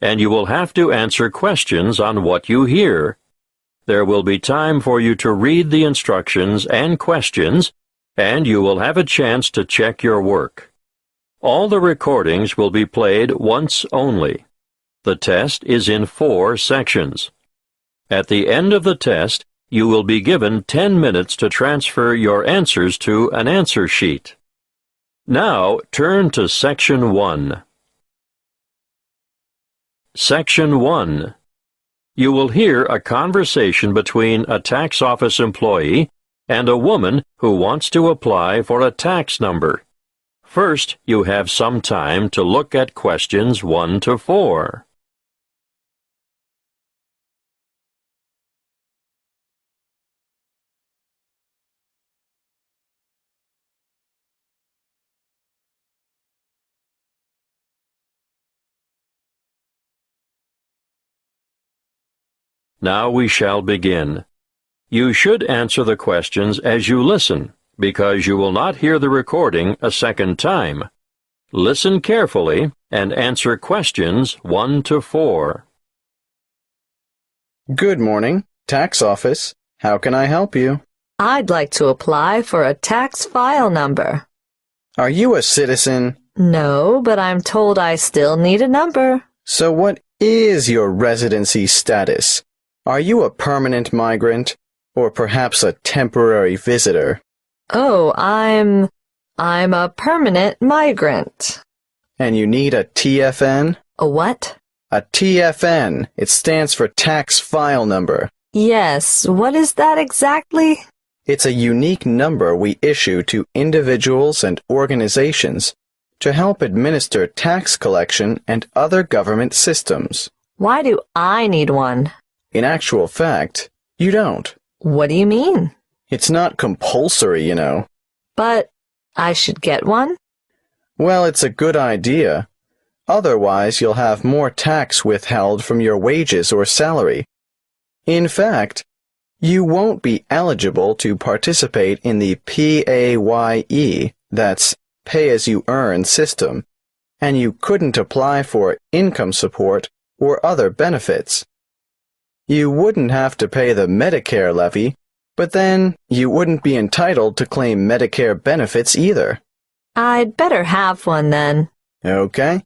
and you will have to answer questions on what you hear. There will be time for you to read the instructions and questions, and you will have a chance to check your work. All the recordings will be played once only. The test is in 4 sections. At the end of the test, you will be given 10 minutes to transfer your answers to an answer sheet. Now, turn to Section 1. Section 1. You will hear a conversation between a tax office employee and a woman who wants to apply for a tax number. First, you have some time to look at questions 1 to 4. Now we shall begin. You should answer the questions as you listen, because you will not hear the recording a second time. Listen carefully and answer questions 1 to 4. Good morning, tax office. How can I help you? I'd like to apply for a tax file number. Are you a citizen? No, but I'm told I still need a number. So what is your residency status? Are you a permanent migrant, or perhaps a temporary visitor? Oh, I'm a permanent migrant. And you need a TFN? A what? A TFN. It stands for tax file number. Yes, what is that exactly? It's a unique number we issue to individuals and organizations to help administer tax collection and other government systems. Why do I need one? In actual fact, you don't. What do you mean? It's not compulsory, you know. But I should get one? Well, it's a good idea. Otherwise, you'll have more tax withheld from your wages or salary. In fact, you won't be eligible to participate in the PAYE, that's pay-as-you-earn system, and you couldn't apply for income support or other benefits. You wouldn't have to pay the Medicare levy, but then you wouldn't be entitled to claim Medicare benefits either. I'd better have one then. Okay.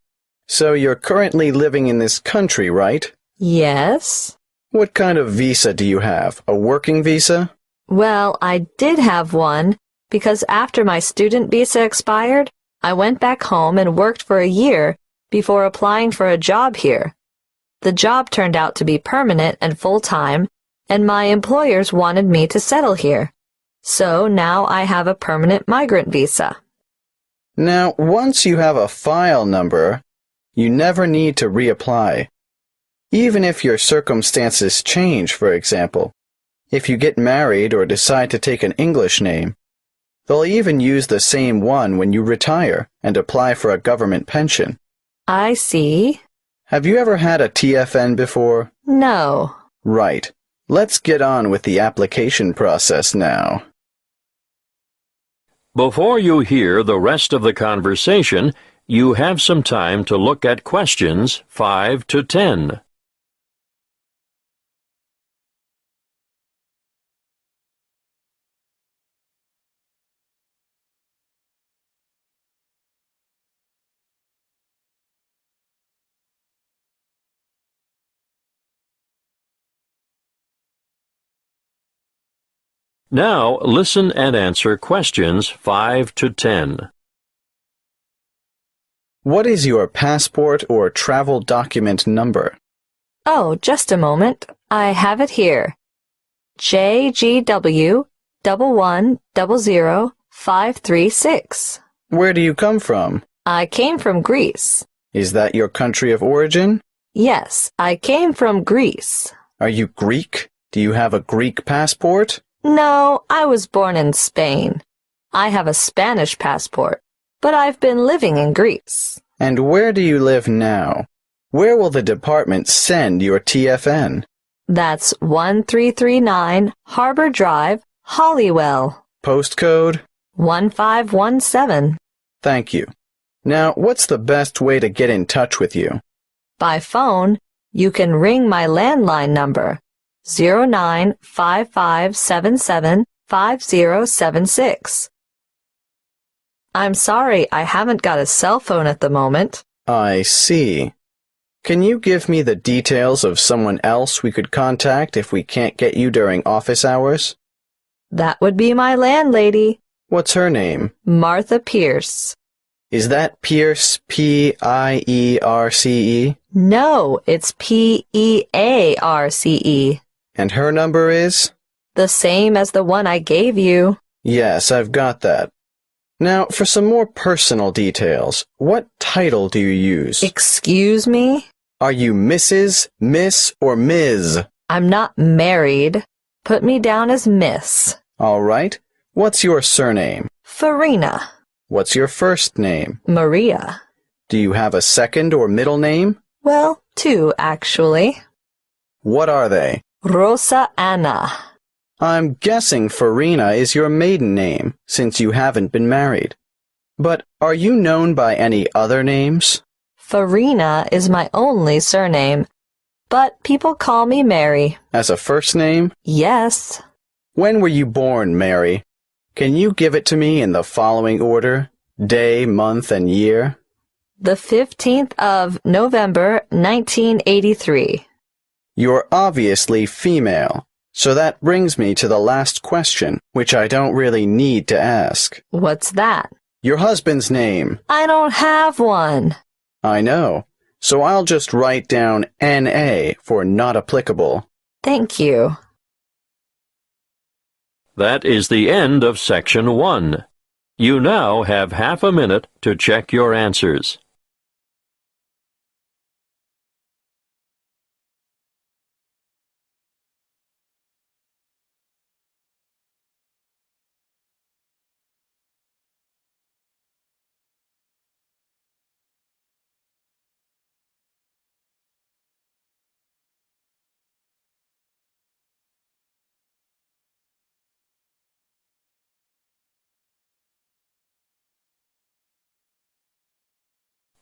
So you're currently living in this country, right? Yes. What kind of visa do you have? A working visa? Well, I did have one because after my student visa expired, I went back home and worked for a year before applying for a job here. The job turned out to be permanent and full-time, and my employers wanted me to settle here. So now I have a permanent migrant visa. Now, once you have a file number, you never need to reapply. Even if your circumstances change, for example, if you get married or decide to take an English name, they'll even use the same one when you retire and apply for a government pension. I see. Have you ever had a TFN before? No. Right. Let's get on with the application process now. Before you hear the rest of the conversation, you have some time to look at questions 5 to 10. Now, listen and answer questions 5 to 10. What is your passport or travel document number? Oh, just a moment. I have it here. JGW 1100536. Where do you come from? I came from Greece. Is that your country of origin? Yes, I came from Greece. Are you Greek? Do you have a Greek passport? No, I was born in Spain. I have a Spanish passport, but I've been living in Greece. And where do you live now? Where will the department send your TFN? That's 1339 Harbor Drive, Hollywell. Postcode? 1517. Thank you. Now, what's the best way to get in touch with you? By phone, you can ring my landline number, 0955775076. I'm sorry, I haven't got a cell phone at the moment. I see. Can you give me the details of someone else we could contact if we can't get you during office hours? That would be my landlady, What's her name? Martha Pierce. Is that Pierce, P-I-E-R-C-E? No, it's Pearce. And her number is? The same as the one I gave you. Yes, I've got that. Now, for some more personal details, what title do you use? Excuse me? Are you Mrs., Miss, or Ms.? I'm not married. Put me down as Miss. All right. What's your surname? Farina. What's your first name? Maria. Do you have a second or middle name? Well, two, actually. What are they? Rosa Anna. I'm guessing Farina is your maiden name, since you haven't been married. But are you known by any other names? Farina is my only surname, but people call me Mary. As a first name? Yes. When were you born, Mary? Can you give it to me in the following order? Day, month, and year? The 15th of November, 1983. You're obviously female, so that brings me to the last question, which I don't really need to ask. What's that? Your husband's name. I don't have one. I know, so I'll just write down N.A. for not applicable. Thank you. That is the end of Section 1. You now have half a minute to check your answers.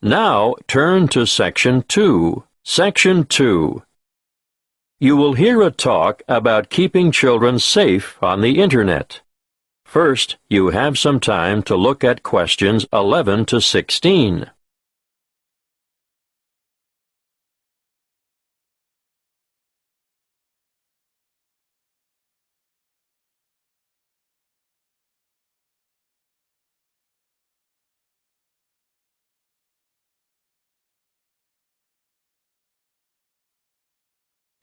Now turn to Section 2. Section 2. You will hear a talk about keeping children safe on the Internet. First, you have some time to look at questions 11 to 16.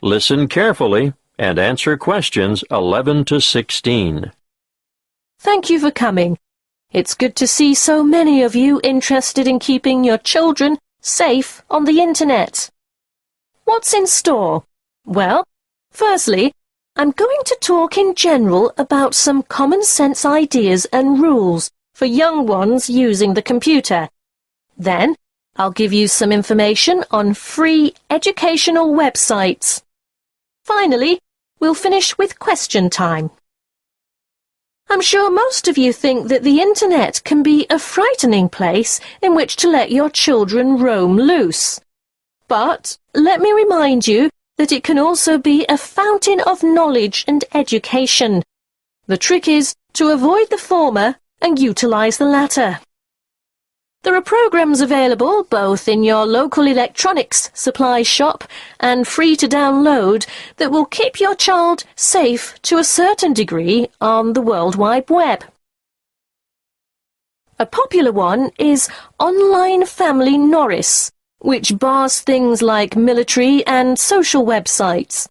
Listen carefully and answer questions 11 to 16. Thank you for coming. It's good to see so many of you interested in keeping your children safe on the Internet. What's in store? Well, firstly, I'm going to talk in general about some common sense ideas and rules for young ones using the computer. Then, I'll give you some information on free educational websites. Finally, we'll finish with question time. I'm sure most of you think that the Internet can be a frightening place in which to let your children roam loose. But let me remind you that it can also be a fountain of knowledge and education. The trick is to avoid the former and utilize the latter. There are programs available both in your local electronics supply shop and free to download that will keep your child safe to a certain degree on the World Wide Web. A popular one is Online Family Norris, which bars things like military and social websites.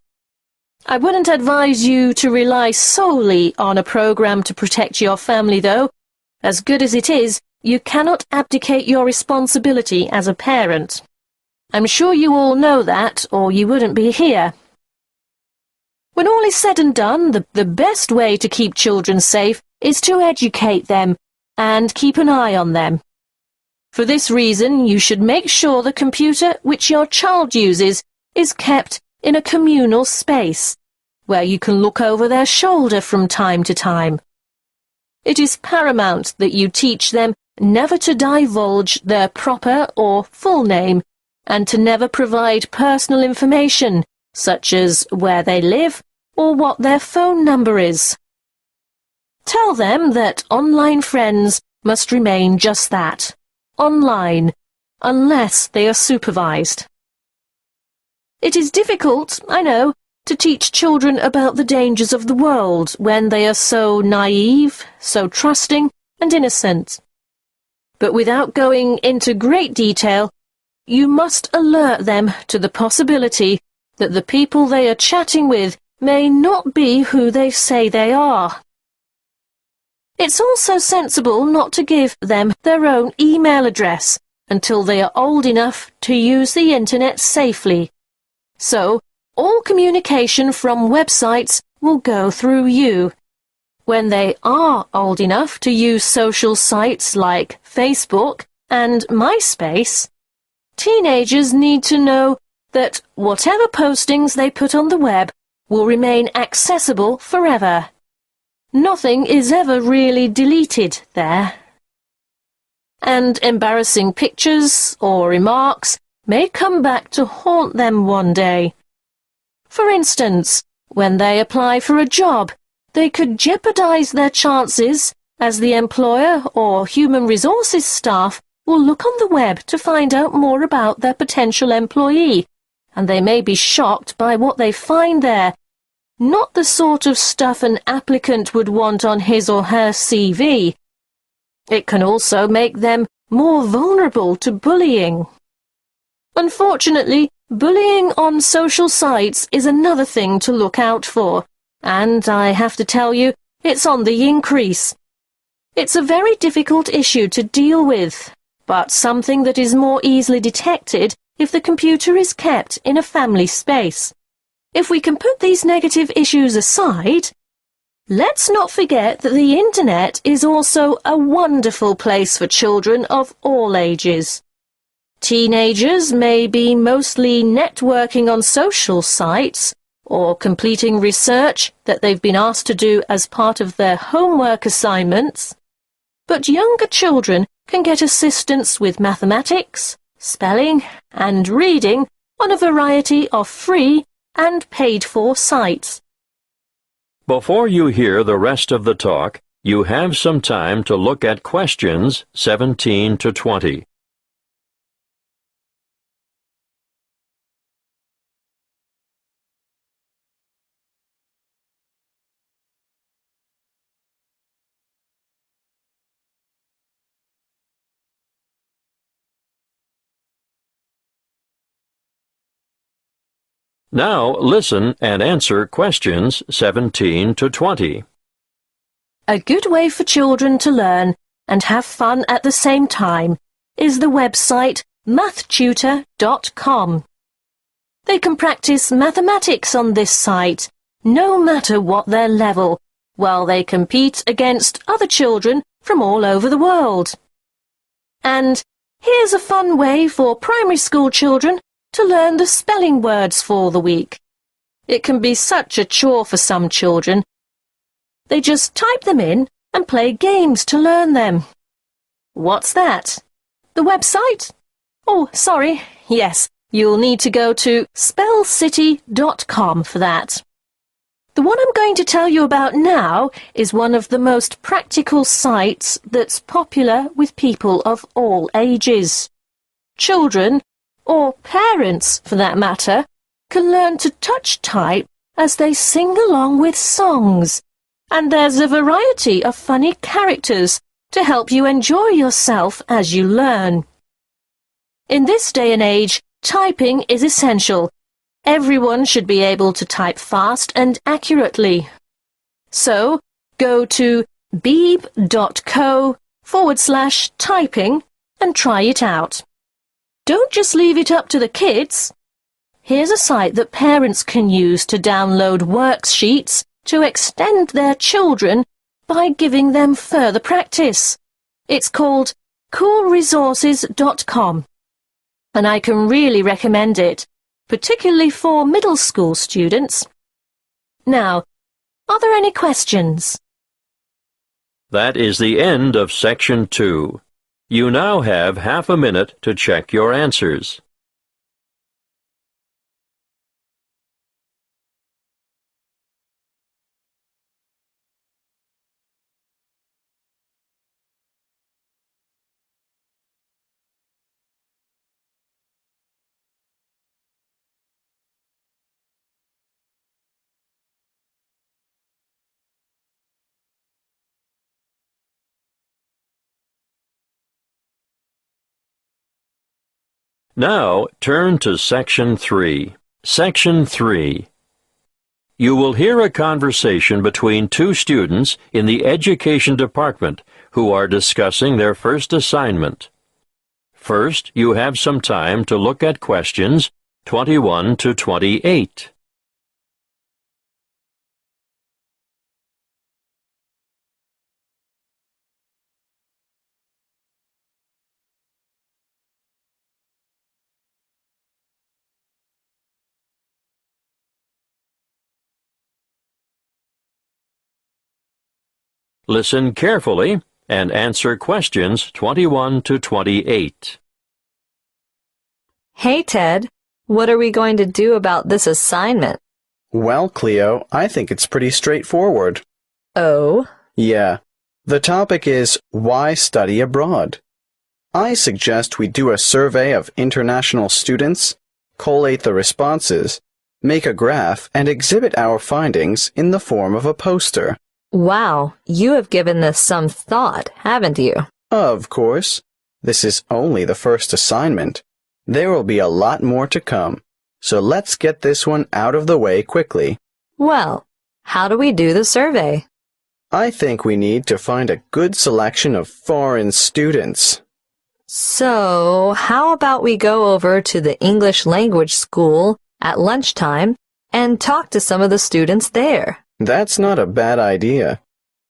I wouldn't advise you to rely solely on a program to protect your family, though. As good as it is, you cannot abdicate your responsibility as a parent. I'm sure you all know that, or you wouldn't be here. When all is said and done, the best way to keep children safe is to educate them and keep an eye on them. For this reason, you should make sure the computer which your child uses is kept in a communal space, where you can look over their shoulder from time to time. It is paramount that you teach them never to divulge their proper or full name and to never provide personal information, such as where they live or what their phone number is. Tell them that online friends must remain just that, online, unless they are supervised. It is difficult, I know, to teach children about the dangers of the world when they are so naive, so trusting and innocent. But without going into great detail, you must alert them to the possibility that the people they are chatting with may not be who they say they are. It's also sensible not to give them their own email address until they are old enough to use the internet safely. So, all communication from websites will go through you. When they are old enough to use social sites like Facebook and MySpace, teenagers need to know that whatever postings they put on the web will remain accessible forever. Nothing is ever really deleted there. And embarrassing pictures or remarks may come back to haunt them one day. For instance, when they apply for a job, they could jeopardize their chances as the employer or human resources staff will look on the web to find out more about their potential employee, and they may be shocked by what they find there. Not the sort of stuff an applicant would want on his or her CV. It can also make them more vulnerable to bullying. Unfortunately, bullying on social sites is another thing to look out for, and I have to tell you, it's on the increase. It's a very difficult issue to deal with, but something that is more easily detected if the computer is kept in a family space. If we can put these negative issues aside, let's not forget that the internet is also a wonderful place for children of all ages. Teenagers may be mostly networking on social sites or completing research that they've been asked to do as part of their homework assignments, but younger children can get assistance with mathematics, spelling, and reading on a variety of free and paid-for sites. Before you hear the rest of the talk, you have some time to look at questions 17 to 20. Now listen and answer questions 17 to 20. A good way for children to learn and have fun at the same time is the website mathtutor.com. They can practice mathematics on this site, no matter what their level, while they compete against other children from all over the world. And here's a fun way for primary school children to learn the spelling words for the week. It can be such a chore for some children. They just type them in and play games to learn them. What's that? The website? Oh, sorry. Yes, you'll need to go to spellcity.com for that. The one I'm going to tell you about now is one of the most practical sites that's popular with people of all ages. Children, or parents for that matter, can learn to touch type as they sing along with songs. And there's a variety of funny characters to help you enjoy yourself as you learn. In this day and age, typing is essential. Everyone should be able to type fast and accurately. So, go to beeb.co/typing and try it out. Don't just leave it up to the kids. Here's a site that parents can use to download worksheets to extend their children by giving them further practice. It's called coolresources.com, and I can really recommend it, particularly for middle school students. Now, are there any questions? That is the end of Section 2. You now have half a minute to check your answers. Now, turn to Section 3. Section 3. You will hear a conversation between two students in the Education Department who are discussing their first assignment. First, you have some time to look at questions 21 to 28. Listen carefully and answer questions 21 to 28. Hey, Ted, what are we going to do about this assignment? Well, Cleo, I think it's pretty straightforward. Oh? Yeah. The topic is why study abroad. I suggest we do a survey of international students, collate the responses, make a graph, and exhibit our findings in the form of a poster. Wow, you have given this some thought, haven't you? Of course. This is only the first assignment. There will be a lot more to come, so let's get this one out of the way quickly. Well, how do we do the survey? I think we need to find a good selection of foreign students. So, how about we go over to the English language school at lunchtime and talk to some of the students there? That's not a bad idea.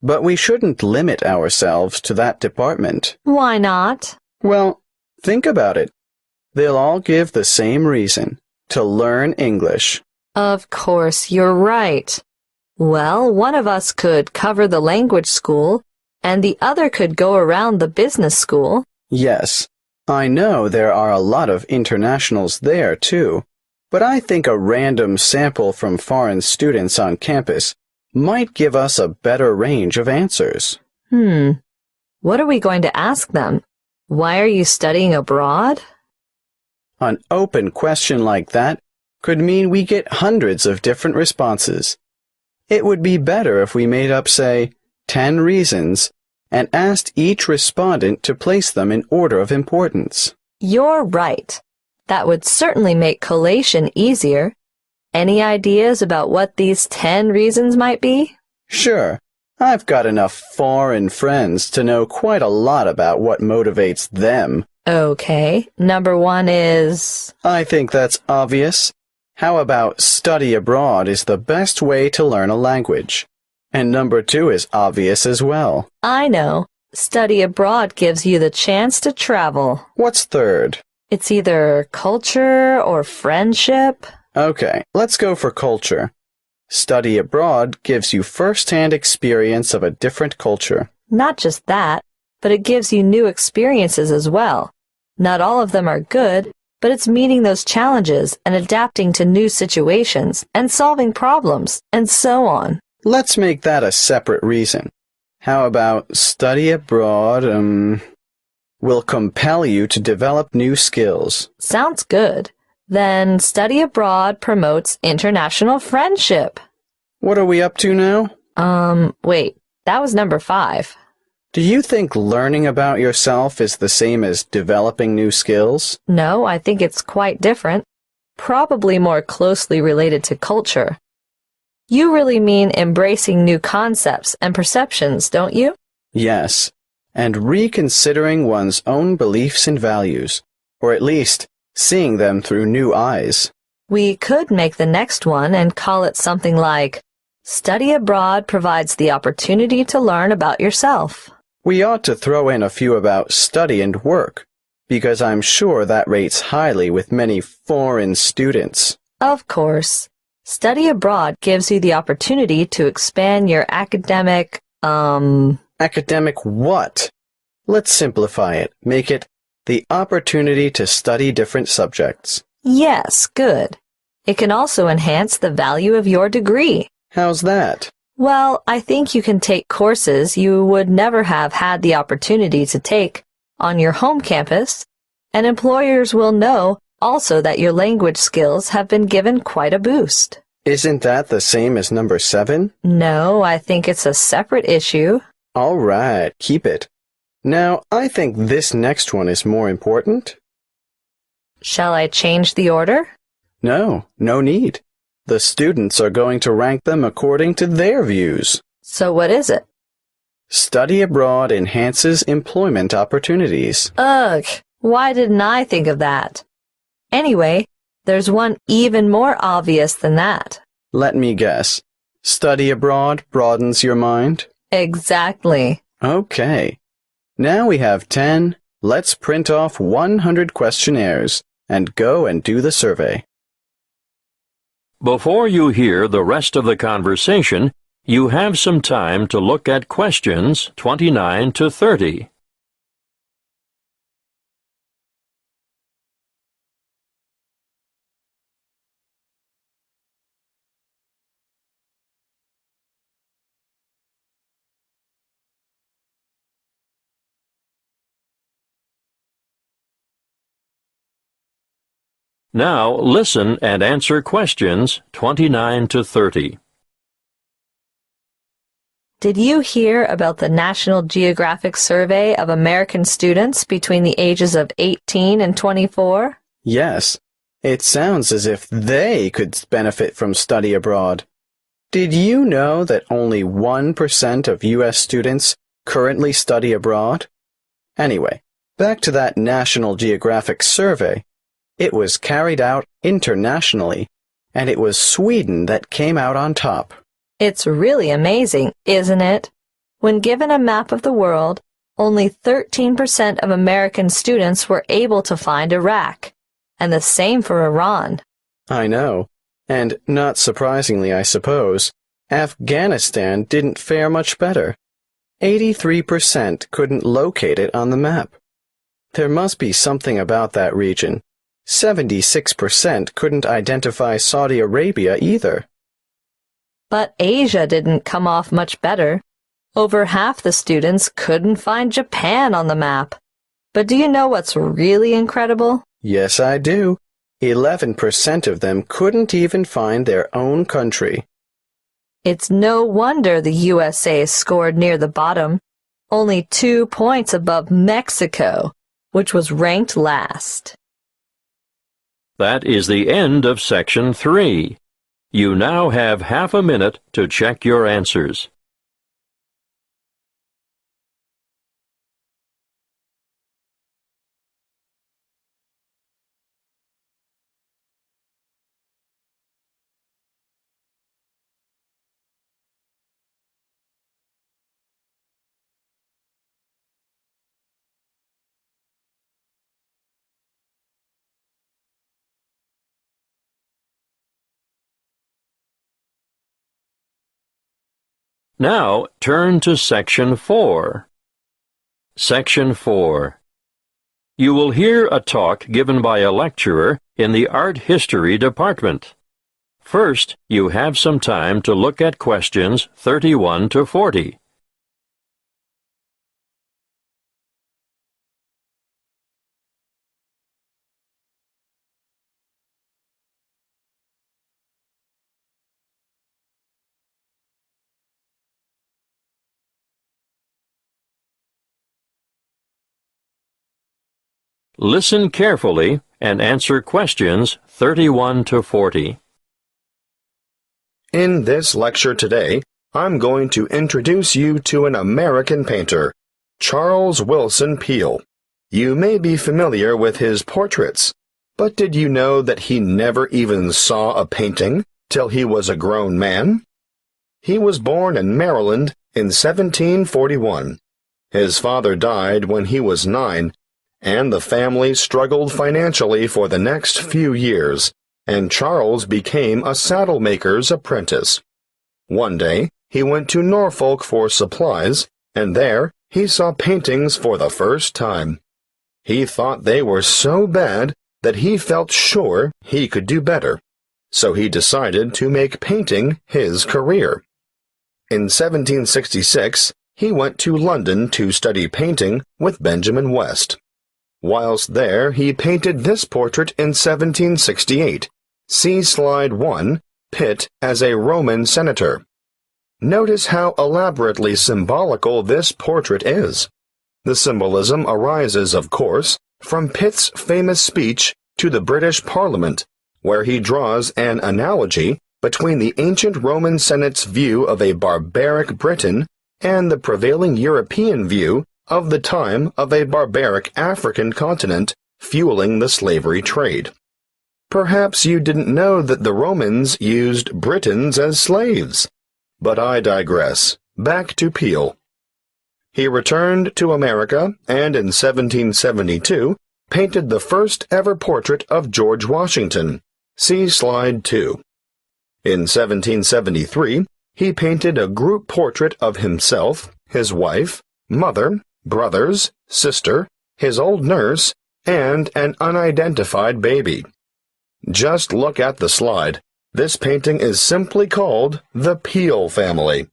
But we shouldn't limit ourselves to that department. Why not? Well, think about it. They'll all give the same reason, to learn English. Of course, you're right. Well, one of us could cover the language school, and the other could go around the business school. Yes, I know there are a lot of internationals there, too. But I think a random sample from foreign students on campus might give us a better range of answers. What are we going to ask them? Why are you studying abroad? An open question like that could mean we get hundreds of different responses. It would be better if we made up, say, 10 reasons and asked each respondent to place them in order of importance. You're right. That would certainly make collation easier. Any ideas about what these 10 reasons might be? Sure, I've got enough foreign friends to know quite a lot about what motivates them. Okay, number 1 is... I think that's obvious. How about study abroad is the best way to learn a language? And number 2 is obvious as well. I know. Study abroad gives you the chance to travel. What's third? It's either culture or friendship. Okay, let's go for culture. Study abroad gives you first-hand experience of a different culture. Not just that, but it gives you new experiences as well. Not all of them are good, but it's meeting those challenges and adapting to new situations and solving problems and so on. Let's make that a separate reason. How about study abroad, will compel you to develop new skills? Sounds good. Then study abroad promotes international friendship. What are we up to now? Wait, that was number 5. Do you think learning about yourself is the same as developing new skills? No, I think it's quite different. Probably more closely related to culture. You really mean embracing new concepts and perceptions, don't you? Yes, and reconsidering one's own beliefs and values, or at least seeing them through new eyes. We could make the next one and call it something like, Study abroad provides the opportunity to learn about yourself. We ought to throw in a few about study and work, because I'm sure that rates highly with many foreign students. Of course. Study abroad gives you the opportunity to expand your academic, Academic what? Let's simplify it. Make it the opportunity to study different subjects. Yes, good. It can also enhance the value of your degree. How's that? Well, I think you can take courses you would never have had the opportunity to take on your home campus, and employers will know also that your language skills have been given quite a boost. Isn't that the same as number 7? No, I think it's a separate issue. All right, keep it. Now, I think this next one is more important. Shall I change the order? No, no need. The students are going to rank them according to their views. So what is it? Study abroad enhances employment opportunities. Ugh, why didn't I think of that? Anyway, there's one even more obvious than that. Let me guess. Study abroad broadens your mind? Exactly. Okay. Now we have 10. Let's print off 100 questionnaires and go and do the survey. Before you hear the rest of the conversation, you have some time to look at questions 29 to 30. Now listen and answer questions 29 to 30. Did you hear about the National Geographic survey of American students between the ages of 18 and 24? Yes. It sounds as if they could benefit from study abroad. Did you know that only 1% of U.S. students currently study abroad? Anyway, back to that National Geographic survey. It was carried out internationally, and it was Sweden that came out on top. It's really amazing, isn't it? When given a map of the world, only 13% of American students were able to find Iraq, and the same for Iran. I know, and not surprisingly, I suppose, Afghanistan didn't fare much better. 83% couldn't locate it on the map. There must be something about that region. 76% couldn't identify Saudi Arabia either. But Asia didn't come off much better. Over half the students couldn't find Japan on the map. But do you know what's really incredible? Yes, I do. 11% of them couldn't even find their own country. It's no wonder the USA scored near the bottom, only 2 points above Mexico, which was ranked last. That is the end of Section 3. You now have half a minute to check your answers. Now turn to Section 4. Section 4. You will hear a talk given by a lecturer in the Art History department. First, you have some time to look at questions 31 to 40. Listen carefully and answer questions 31 to 40. In this lecture today, I'm going to introduce you to an American painter, Charles Willson Peale. You may be familiar with his portraits, but did you know that he never even saw a painting till he was a grown man? He was born in Maryland in 1741. His father died when he was 9, and the family struggled financially for the next few years, and Charles became a saddle maker's apprentice. One day, he went to Norfolk for supplies, and there he saw paintings for the first time. He thought they were so bad that he felt sure he could do better, so he decided to make painting his career. In 1766, he went to London to study painting with Benjamin West. Whilst there, he painted this portrait in 1768. See Slide 1, Pitt as a Roman senator. Notice how elaborately symbolical this portrait is. The symbolism arises, of course, from Pitt's famous speech to the British Parliament, where he draws an analogy between the ancient Roman Senate's view of a barbaric Britain and the prevailing European view of the time of a barbaric African continent fueling the slavery trade. Perhaps you didn't know that the Romans used Britons as slaves. But I digress. Back to Peale. He returned to America and in 1772 painted the first ever portrait of George Washington. See slide 2. In 1773, he painted a group portrait of himself, his wife, mother, brothers, sister, his old nurse, and an unidentified baby. Just look at the slide. This painting is simply called the Peale family.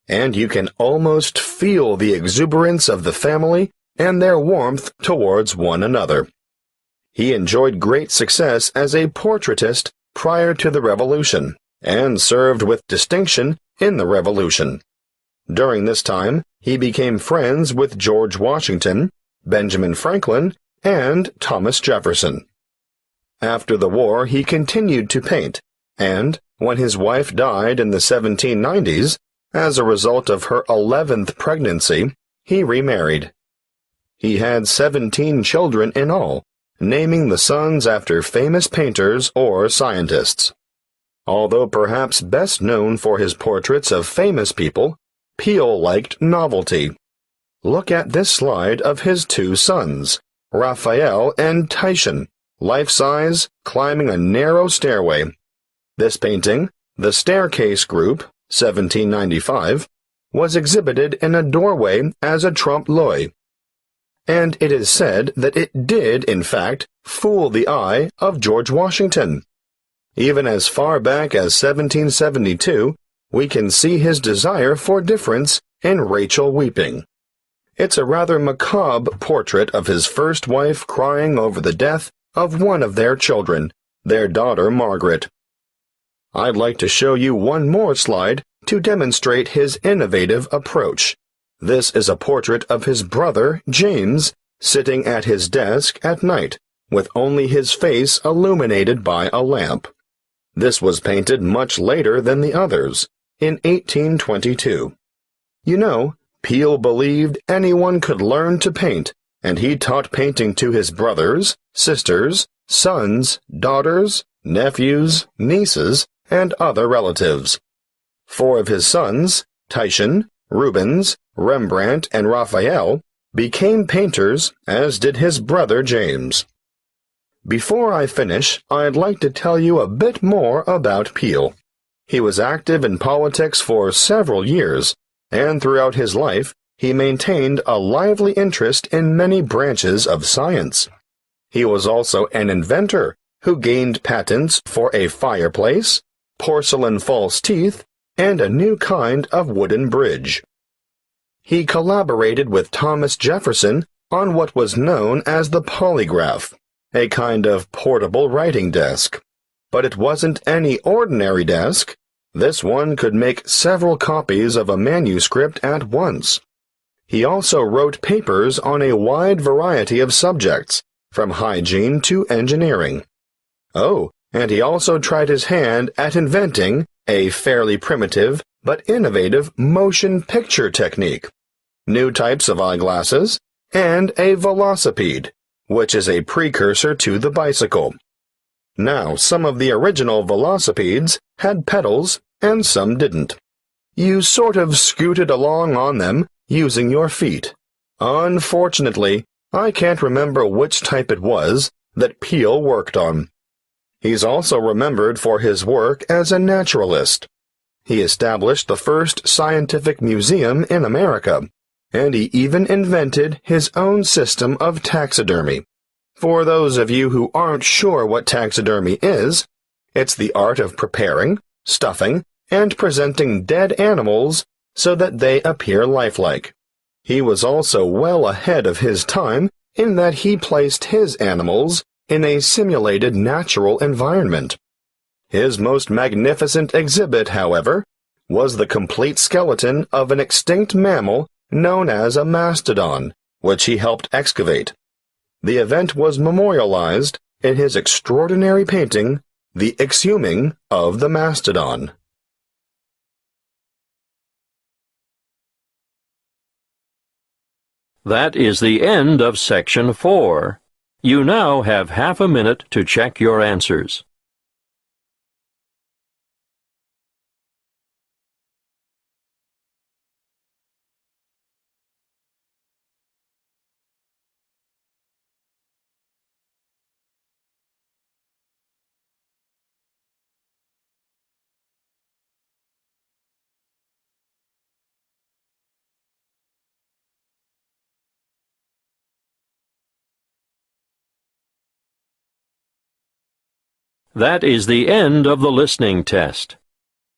And you can almost feel the exuberance of the family and their warmth towards one another. He enjoyed great success as a portraitist prior to the Revolution, and served with distinction in the Revolution. During this time, he became friends with George Washington, Benjamin Franklin, and Thomas Jefferson. After the war, he continued to paint, and, when his wife died in the 1790s, as a result of her 11th pregnancy, he remarried. He had 17 children in all, naming the sons after famous painters or scientists. Although perhaps best known for his portraits of famous people, Peale liked novelty. Look at this slide of his two sons, Raphael and Titian, life-size, climbing a narrow stairway. This painting, The Staircase Group, 1795, was exhibited in a doorway as a trompe-l'oeil. And it is said that it did, in fact, fool the eye of George Washington. Even as far back as 1772, we can see his desire for difference in Rachel weeping. It's a rather macabre portrait of his first wife crying over the death of one of their children, their daughter Margaret. I'd like to show you one more slide to demonstrate his innovative approach. This is a portrait of his brother, James, sitting at his desk at night, with only his face illuminated by a lamp. This was painted much later than the others, in 1822. You know, Peale believed anyone could learn to paint, and he taught painting to his brothers, sisters, sons, daughters, nephews, nieces, and other relatives. 4 of his sons, Titian, Rubens, Rembrandt, and Raphael, became painters, as did his brother James. Before I finish, I'd like to tell you a bit more about Peale. He was active in politics for several years, and throughout his life, he maintained a lively interest in many branches of science. He was also an inventor who gained patents for a fireplace, porcelain false teeth, and a new kind of wooden bridge. He collaborated with Thomas Jefferson on what was known as the polygraph, a kind of portable writing desk. But it wasn't any ordinary desk. This one could make several copies of a manuscript at once. He also wrote papers on a wide variety of subjects, from hygiene to engineering. Oh, and he also tried his hand at inventing a fairly primitive but innovative motion picture technique, new types of eyeglasses, and a velocipede, which is a precursor to the bicycle. Now, some of the original velocipedes had pedals and some didn't. You sort of scooted along on them using your feet. Unfortunately, I can't remember which type it was that Peale worked on. He's also remembered for his work as a naturalist. He established the first scientific museum in America, and he even invented his own system of taxidermy. For those of you who aren't sure what taxidermy is, it's the art of preparing, stuffing, and presenting dead animals so that they appear lifelike. He was also well ahead of his time in that he placed his animals in a simulated natural environment. His most magnificent exhibit, however, was the complete skeleton of an extinct mammal known as a mastodon, which he helped excavate. The event was memorialized in his extraordinary painting, The Exhuming of the Mastodon. That is the end of Section 4. You now have half a minute to check your answers. That is the end of the listening test.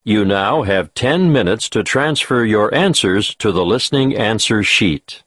You now have 10 minutes to transfer your answers to the listening answer sheet.